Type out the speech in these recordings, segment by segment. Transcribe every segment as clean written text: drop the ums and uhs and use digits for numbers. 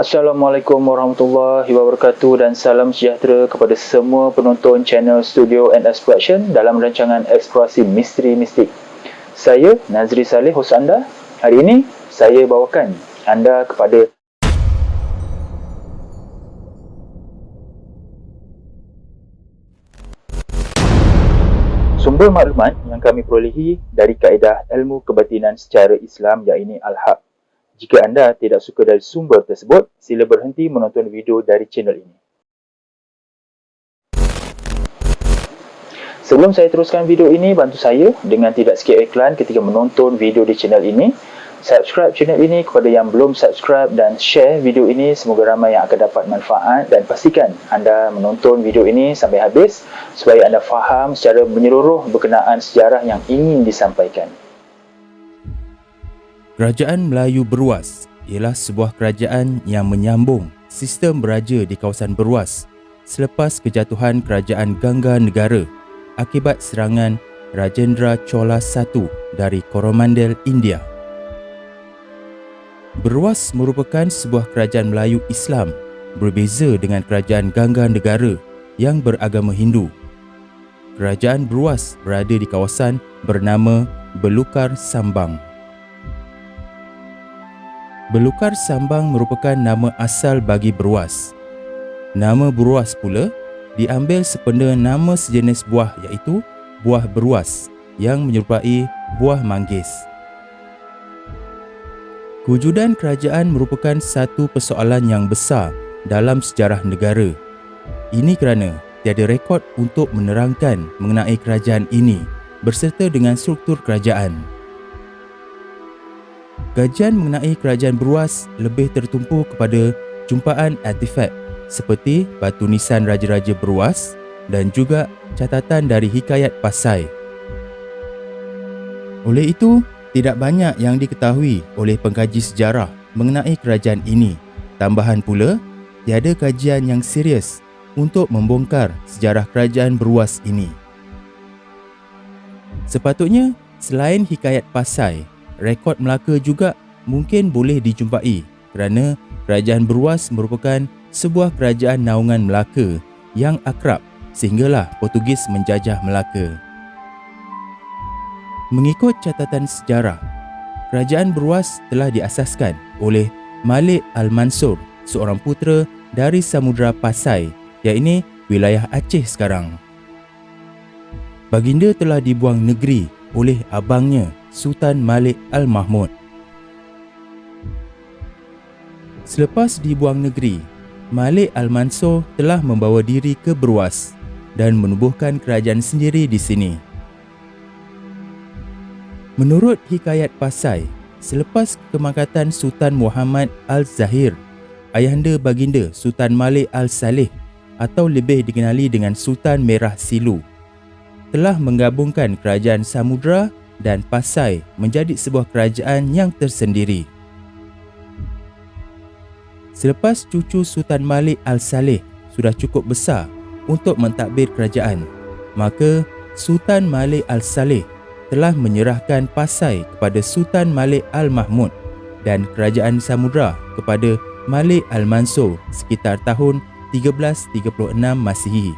Assalamualaikum warahmatullahi wabarakatuh dan salam sejahtera kepada semua penonton channel Studio and Exploration dalam rancangan Eksplorasi Misteri Mistik. Saya Nazri Saleh, hos anda. Hari ini saya bawakan anda kepada sumber maklumat yang kami perolehi dari kaedah ilmu kebatinan secara Islam, iaitu Al-Haq. Jika anda tidak suka dari sumber tersebut, sila berhenti menonton video dari channel ini. Sebelum saya teruskan video ini, bantu saya dengan tidak skip iklan ketika menonton video di channel ini. Subscribe channel ini kepada yang belum subscribe dan share video ini, semoga ramai yang akan dapat manfaat, dan pastikan anda menonton video ini sampai habis supaya anda faham secara menyeluruh berkenaan sejarah yang ingin disampaikan. Kerajaan Melayu Beruas ialah sebuah kerajaan yang menyambung sistem beraja di kawasan Beruas selepas kejatuhan kerajaan Gangga Negara akibat serangan Rajendra Chola I dari Coromandel, India. Beruas merupakan sebuah kerajaan Melayu Islam berbeza dengan kerajaan Gangga Negara yang beragama Hindu. Kerajaan Beruas berada di kawasan bernama Belukar Sambang. Belukar Sambang merupakan nama asal bagi Beruas. Nama Beruas pula diambil sependa nama sejenis buah, iaitu buah beruas yang menyerupai buah manggis. Kewujudan kerajaan merupakan satu persoalan yang besar dalam sejarah negara. Ini kerana tiada rekod untuk menerangkan mengenai kerajaan ini berserta dengan struktur kerajaan. Kajian mengenai kerajaan Beruas lebih tertumpu kepada jumpaan artifak seperti batu nisan Raja-Raja Beruas dan juga catatan dari Hikayat Pasai. Oleh itu, tidak banyak yang diketahui oleh pengkaji sejarah mengenai kerajaan ini. Tambahan pula, tiada kajian yang serius untuk membongkar sejarah kerajaan Beruas ini. Sepatutnya, selain Hikayat Pasai, rekod Melaka juga mungkin boleh dijumpai kerana kerajaan Beruas merupakan sebuah kerajaan naungan Melaka yang akrab sehinggalah Portugis menjajah Melaka. Mengikut catatan sejarah, kerajaan Beruas telah diasaskan oleh Malik Al-Mansur, seorang putera dari Samudra Pasai, iaitu wilayah Aceh sekarang. Baginda telah dibuang negeri oleh abangnya Sultan Malik Al-Mahmud. Selepas dibuang negeri, Malik Al-Mansur telah membawa diri ke Beruas dan menubuhkan kerajaan sendiri di sini. Menurut Hikayat Pasai, selepas kemangkatan Sultan Muhammad Al-Zahir, ayahanda baginda Sultan Malik Al-Saleh atau lebih dikenali dengan Sultan Merah Silu, telah menggabungkan kerajaan Samudra dan Pasai menjadi sebuah kerajaan yang tersendiri. Selepas cucu Sultan Malik Al-Saleh sudah cukup besar untuk mentadbir kerajaan, maka Sultan Malik Al-Saleh telah menyerahkan Pasai kepada Sultan Malik Al-Mahmud dan kerajaan Samudra kepada Malik Al-Mansur sekitar tahun 1336 Masihi.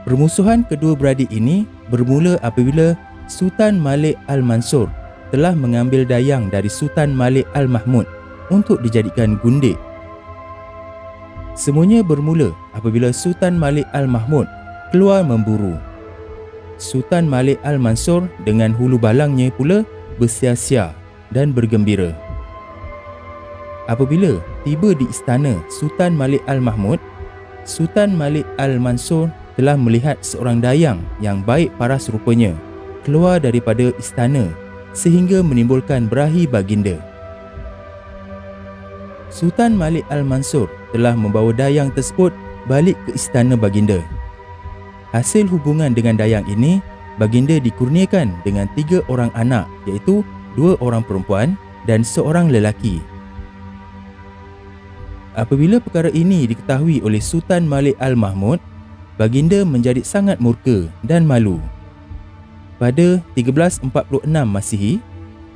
Permusuhan kedua beradik ini bermula apabila Sultan Malik Al-Mansur telah mengambil dayang dari Sultan Malik Al-Mahmud untuk dijadikan gundik. Semuanya bermula apabila Sultan Malik Al-Mahmud keluar memburu. Sultan Malik Al-Mansur dengan hulu balangnya pula bersia-sia dan bergembira. Apabila tiba di istana Sultan Malik Al-Mahmud, Sultan Malik Al-Mansur telah melihat seorang dayang yang baik paras rupanya keluar daripada istana sehingga menimbulkan berahi baginda. Sultan Malik Al-Mansur telah membawa dayang tersebut balik ke istana baginda. Hasil hubungan dengan dayang ini, baginda dikurniakan dengan 3 orang anak, iaitu 2 orang perempuan dan seorang lelaki. Apabila perkara ini diketahui oleh Sultan Malik Al-Mahmud, baginda menjadi sangat murka dan malu. Pada 1346 Masihi,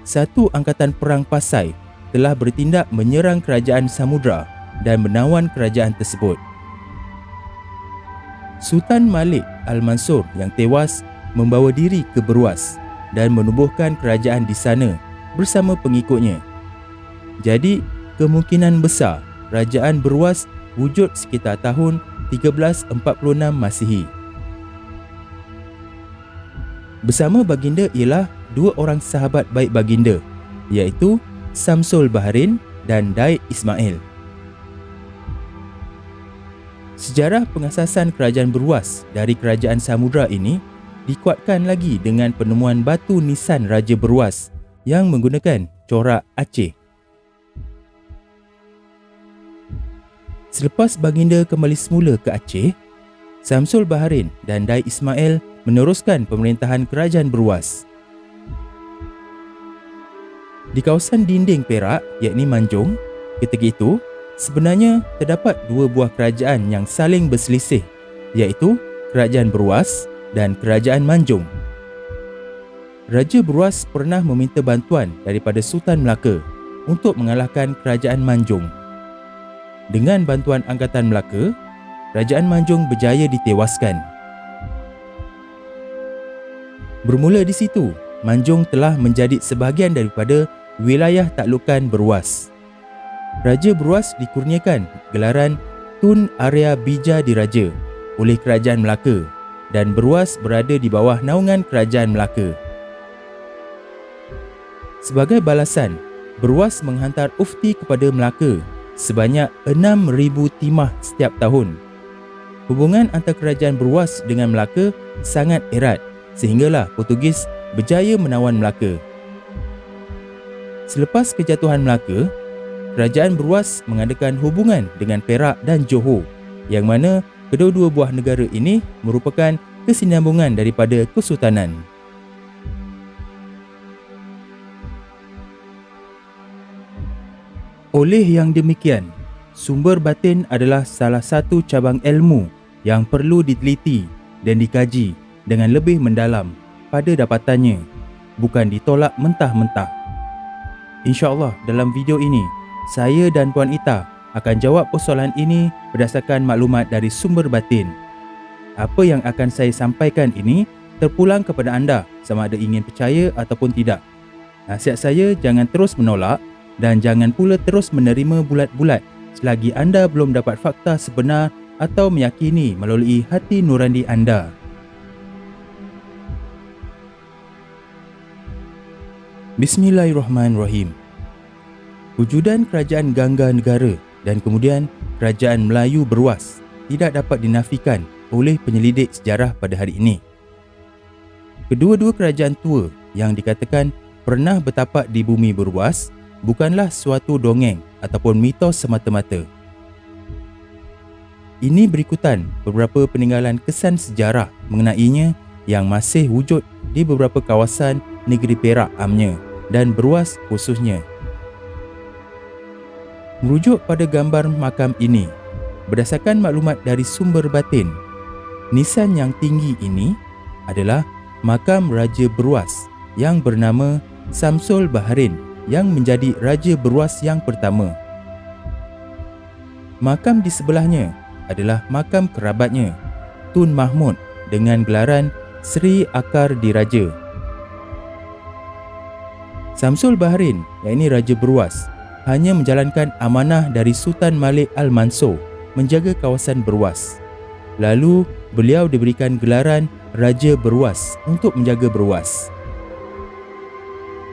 satu angkatan perang Pasai telah bertindak menyerang kerajaan Samudra dan menawan kerajaan tersebut. Sultan Malik Al-Mansur yang tewas membawa diri ke Beruas dan menubuhkan kerajaan di sana bersama pengikutnya. Jadi, kemungkinan besar kerajaan Beruas wujud sekitar tahun 1346 Masihi. Bersama baginda ialah dua orang sahabat baik baginda, iaitu Samsul Baharin dan Daid Ismail. Sejarah pengasasan kerajaan Beruas dari kerajaan Samudra ini dikuatkan lagi dengan penemuan batu nisan Raja Beruas yang menggunakan corak Aceh. Selepas baginda kembali semula ke Aceh, Samsul Baharin dan Daid Ismail meneruskan pemerintahan kerajaan Beruas. Di kawasan dinding Perak, yakni Manjung, ketika itu sebenarnya terdapat dua buah kerajaan yang saling berselisih, iaitu kerajaan Beruas dan kerajaan Manjung. Raja Beruas pernah meminta bantuan daripada Sultan Melaka untuk mengalahkan kerajaan Manjung. Dengan bantuan angkatan Melaka, kerajaan Manjung berjaya ditewaskan. Bermula di situ, Manjung telah menjadi sebahagian daripada wilayah taklukan Beruas. Raja Beruas dikurniakan gelaran Tun Arya Bija Diraja oleh kerajaan Melaka dan Beruas berada di bawah naungan kerajaan Melaka. Sebagai balasan, Beruas menghantar ufti kepada Melaka sebanyak 6,000 timah setiap tahun. Hubungan antara kerajaan Beruas dengan Melaka sangat erat sehinggalah Portugis berjaya menawan Melaka. Selepas kejatuhan Melaka, kerajaan Beruas mengadakan hubungan dengan Perak dan Johor, yang mana kedua-dua buah negara ini merupakan kesinambungan daripada kesultanan. Oleh yang demikian, sumber batin adalah salah satu cabang ilmu yang perlu diteliti dan dikaji dengan lebih mendalam pada dapatannya, bukan ditolak mentah-mentah. InsyaAllah dalam video ini, saya dan Puan Ita akan jawab persoalan ini berdasarkan maklumat dari sumber batin. Apa yang akan saya sampaikan ini terpulang kepada anda sama ada ingin percaya ataupun tidak. Nasihat saya, jangan terus menolak dan jangan pula terus menerima bulat-bulat selagi anda belum dapat fakta sebenar atau meyakini melalui hati nurani anda. Bismillahirrahmanirrahim. Wujudan kerajaan Gangga Negara dan kemudian kerajaan Melayu Beruas tidak dapat dinafikan oleh penyelidik sejarah pada hari ini. Kedua-dua kerajaan tua yang dikatakan pernah bertapak di bumi Beruas bukanlah suatu dongeng ataupun mitos semata-mata. Ini berikutan beberapa peninggalan kesan sejarah mengenainya yang masih wujud di beberapa kawasan negeri Perak amnya dan Beruas khususnya. Merujuk pada gambar makam ini, berdasarkan maklumat dari sumber batin, nisan yang tinggi ini adalah makam Raja Beruas yang bernama Samsul Baharin yang menjadi Raja Beruas yang pertama. Makam di sebelahnya adalah makam kerabatnya, Tun Mahmud dengan gelaran Sri Akar Diraja. Samsul Baharin, yakni Raja Beruas, hanya menjalankan amanah dari Sultan Malik Al-Mansur menjaga kawasan Beruas. Lalu, beliau diberikan gelaran Raja Beruas untuk menjaga Beruas.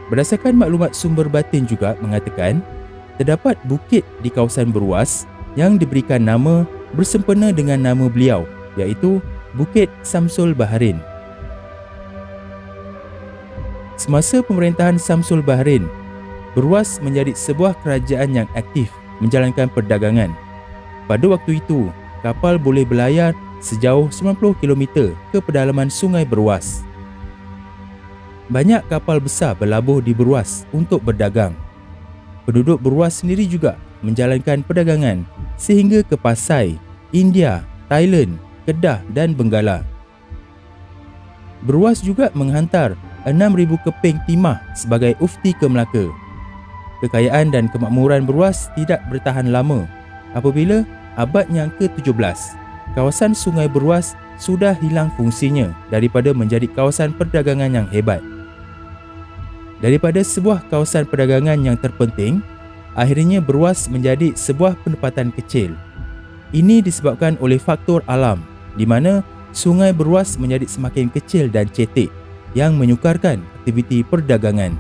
Berdasarkan maklumat sumber batin juga mengatakan, terdapat bukit di kawasan Beruas yang diberikan nama bersempena dengan nama beliau, iaitu Bukit Samsul Baharin. Semasa pemerintahan Samsul Baharin, Beruas menjadi sebuah kerajaan yang aktif menjalankan perdagangan. Pada waktu itu, kapal boleh berlayar sejauh 90 km ke pedalaman Sungai Beruas. Banyak kapal besar berlabuh di Beruas untuk berdagang. Penduduk Beruas sendiri juga menjalankan perdagangan sehingga ke Pasai, India, Thailand, Kedah dan Benggala. Beruas juga menghantar 6,000 keping timah sebagai ufti ke Melaka. Kekayaan dan kemakmuran Beruas tidak bertahan lama apabila abad yang ke-17, kawasan Sungai Beruas sudah hilang fungsinya daripada menjadi kawasan perdagangan yang hebat. Daripada sebuah kawasan perdagangan yang terpenting, akhirnya Beruas menjadi sebuah penempatan kecil. Ini disebabkan oleh faktor alam, di mana Sungai Beruas menjadi semakin kecil dan cetek yang menyukarkan aktiviti perdagangan.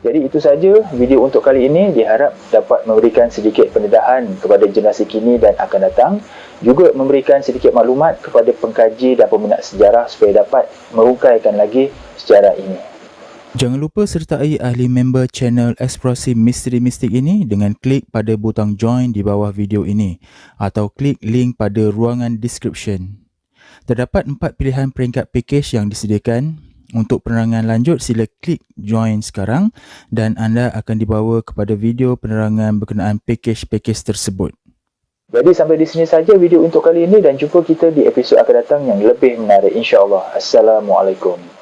Jadi itu saja video untuk kali ini, diharap dapat memberikan sedikit pendedahan kepada generasi kini dan akan datang, juga memberikan sedikit maklumat kepada pengkaji dan peminat sejarah supaya dapat merungkaikan lagi sejarah ini. Jangan lupa sertai ahli member channel Eksplorasi Misteri Mistik ini dengan klik pada butang join di bawah video ini atau klik link pada ruangan description. Terdapat 4 pilihan peringkat package yang disediakan. Untuk penerangan lanjut, sila klik join sekarang dan anda akan dibawa kepada video penerangan berkenaan package-package tersebut. Jadi sampai di sini saja video untuk kali ini dan jumpa kita di episod akan datang yang lebih menarik insya-Allah. Assalamualaikum.